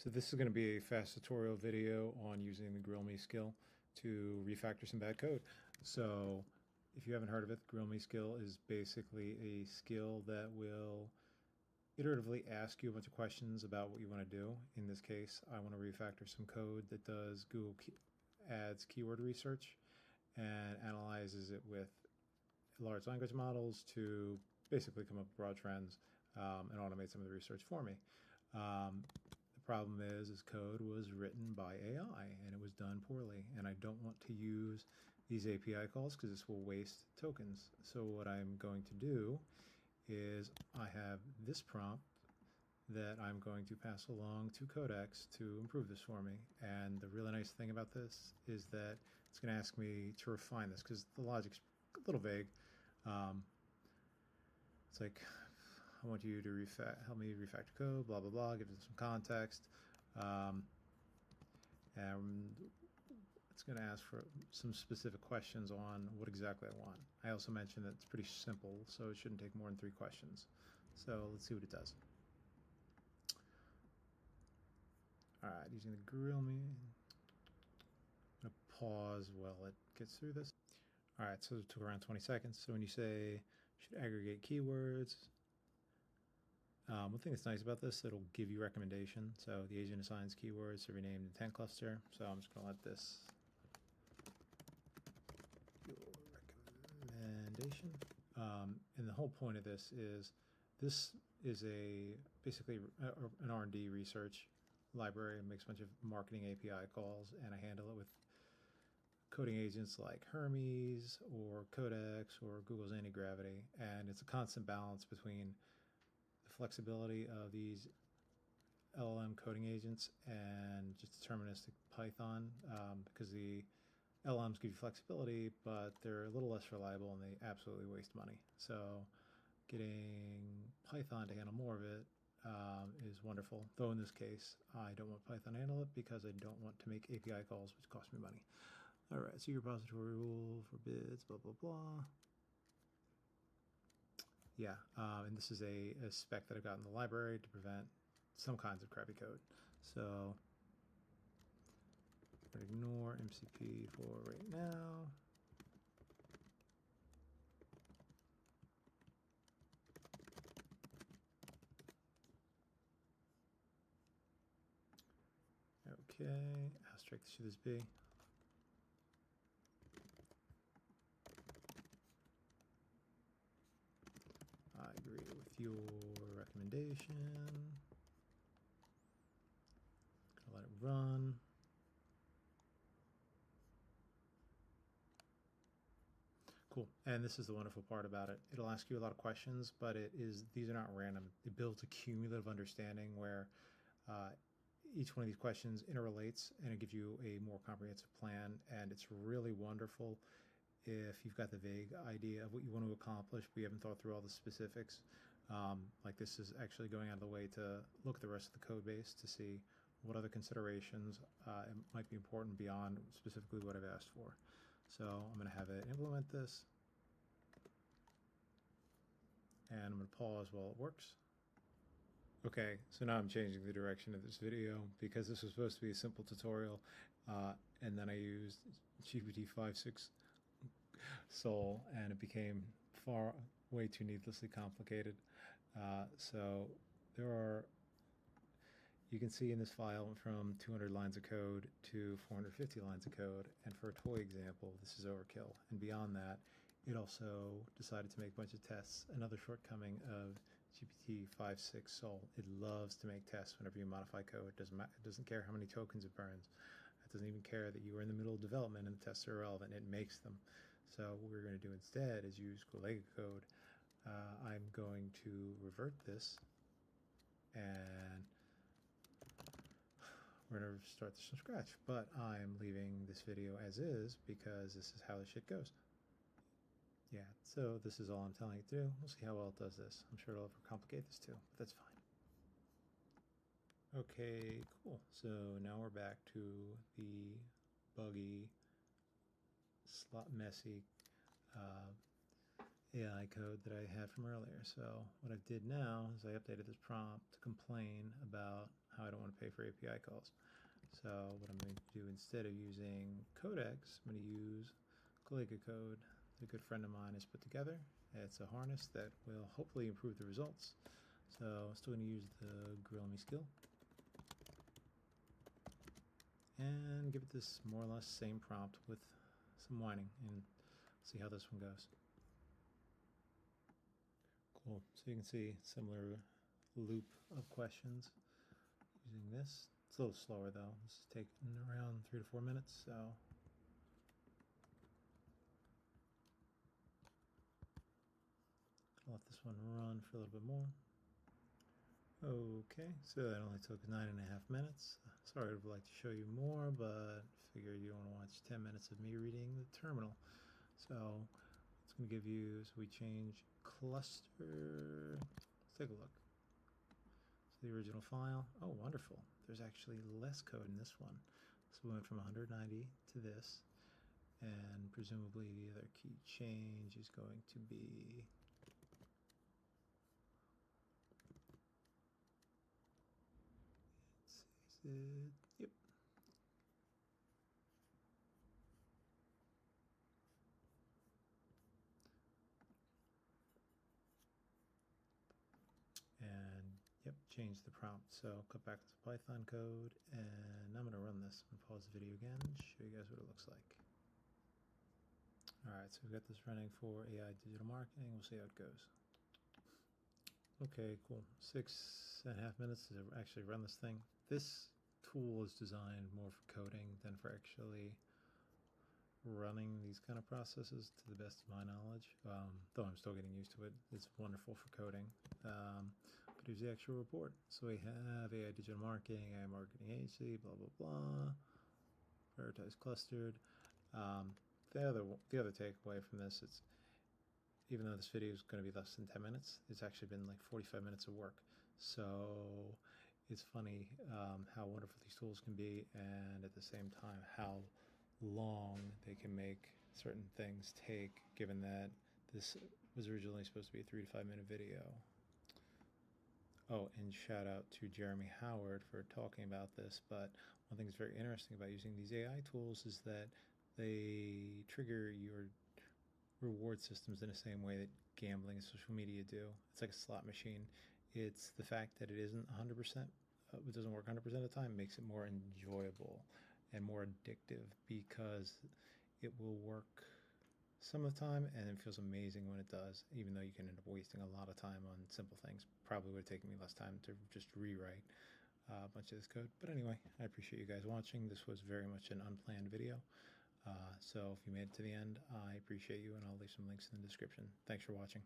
So this is going to be a fast tutorial video on using the Grill Me skill to refactor some bad code. So if you haven't heard of it, the Grill Me skill is basically a skill that will iteratively ask you a bunch of questions about what you want to do. In this case, I want to refactor some code that does Google Ads keyword research and analyzes it with large language models to basically come up with broad trends and automate some of the research for me. The problem is code was written by AI and it was done poorly, and I don't want to use these API calls because this will waste tokens. So what I'm going to do is I have this prompt that I'm going to pass along to Codex to improve this for me. And the really nice thing about this is that it's going to ask me to refine this because the logic's a little vague. It's like, I want you to help me refactor code, blah, blah, blah, give it some context. And it's going to ask for some specific questions on what exactly I want. I also mentioned that it's pretty simple, so it shouldn't take more than 3 questions. So let's see what it does. All right, using the Grill Me. I'm going to pause while it gets through this. All right, so it took around 20 seconds. So when you say, should aggregate keywords, one thing that's nice about this, it'll give you recommendation. So the agent assigns keywords to renamed intent cluster. So I'm just going to let this your recommendation. And the whole point of this is basically an R&D research library. It makes a bunch of marketing API calls, and I handle it with coding agents like Hermes or Codex or Google's Anti-Gravity. And it's a constant balance between the flexibility of these LLM coding agents and just deterministic Python, because the LLMs give you flexibility, but they're a little less reliable and they absolutely waste money. So getting Python to handle more of it is wonderful. Though in this case, I don't want Python to handle it because I don't want to make API calls, which cost me money. All right, so your repository rule forbids, blah, blah, blah. Yeah, and this is a spec that I've got in the library to prevent some kinds of crappy code. So I'm going to ignore MCP for right now. Okay, how strict should this be? I agree with your recommendation. Gonna let it run. Cool. And this is the wonderful part about it. It'll ask you a lot of questions, but these are not random. It builds a cumulative understanding where each one of these questions interrelates, and it gives you a more comprehensive plan. And it's really wonderful if you've got the vague idea of what you want to accomplish, but you haven't thought through all the specifics. Like this is actually going out of the way to look at the rest of the code base to see what other considerations might be important beyond specifically what I've asked for. So I'm going to have it implement this, and I'm going to pause while it works. Okay, so now I'm changing the direction of this video because this was supposed to be a simple tutorial, and then I used GPT-5.6 Sol, and it became way too needlessly complicated. So you can see in this file from 200 lines of code to 450 lines of code, and for a toy example, this is overkill. And beyond that, it also decided to make a bunch of tests. Another shortcoming of GPT-5.6 Sol, it loves to make tests whenever you modify code. It doesn't care how many tokens it burns. It doesn't even care that you are in the middle of development and the tests are irrelevant. It makes them. So what we're going to do instead is use Codex code. I'm going to revert this, and we're going to start this from scratch. But I'm leaving this video as is because this is how the shit goes. Yeah, so this is all I'm telling it to do. We'll see how well it does this. I'm sure it'll overcomplicate this too, but that's fine. Okay, cool. So now we're back to the buggy, messy AI code that I had from earlier. So what I did now is I updated this prompt to complain about how I don't want to pay for API calls. So what I'm going to do instead of using Codex, I'm going to use Colega Code that a good friend of mine has put together. It's a harness that will hopefully improve the results. So I'm still going to use the Grill Me skill and give it this more or less same prompt with some whining and see how this one goes. Cool. So you can see similar loop of questions using this. It's a little slower though. This is taking around 3 to 4 minutes, so I'll let this one run for a little bit more. Okay, so that only took 9.5 minutes. Sorry, I'd like to show you more, but figured you don't want to watch 10 minutes of me reading the terminal. So it's going to give you, so we change cluster. Let's take a look. So the original file, oh wonderful. There's actually less code in this one. So we went from 190 to this, and presumably the other key change is going to be yep. And yep, change the prompt. So cut back to Python code, and I'm going to run this. I'm going to pause the video again, show you guys what it looks like. All right, so we've got this running for AI digital marketing. We'll see how it goes. Okay, cool. 6.5 minutes to actually run this thing. This tool is designed more for coding than for actually running these kind of processes, to the best of my knowledge. Though I'm still getting used to it. It's wonderful for coding. But here's the actual report. So we have AI digital marketing, AI marketing agency, blah, blah, blah. Prioritize clustered. The other takeaway from this, it's even though this video is going to be less than 10 minutes, it's actually been like 45 minutes of work. So it's funny how wonderful these tools can be, and at the same time how long they can make certain things take, given that this was originally supposed to be a 3 to 5 minute video. Oh, and shout out to Jeremy Howard for talking about this, but one thing that's very interesting about using these AI tools is that they trigger your reward systems in the same way that gambling and social media do. It's like a slot machine. It's the fact that it isn't 100%, it doesn't work 100% of the time, makes it more enjoyable and more addictive, because it will work some of the time and it feels amazing when it does, even though you can end up wasting a lot of time on simple things. Probably would have taken me less time to just rewrite a bunch of this code. But anyway, I appreciate you guys watching. This was very much an unplanned video. So if you made it to the end, I appreciate you, and I'll leave some links in the description. Thanks for watching.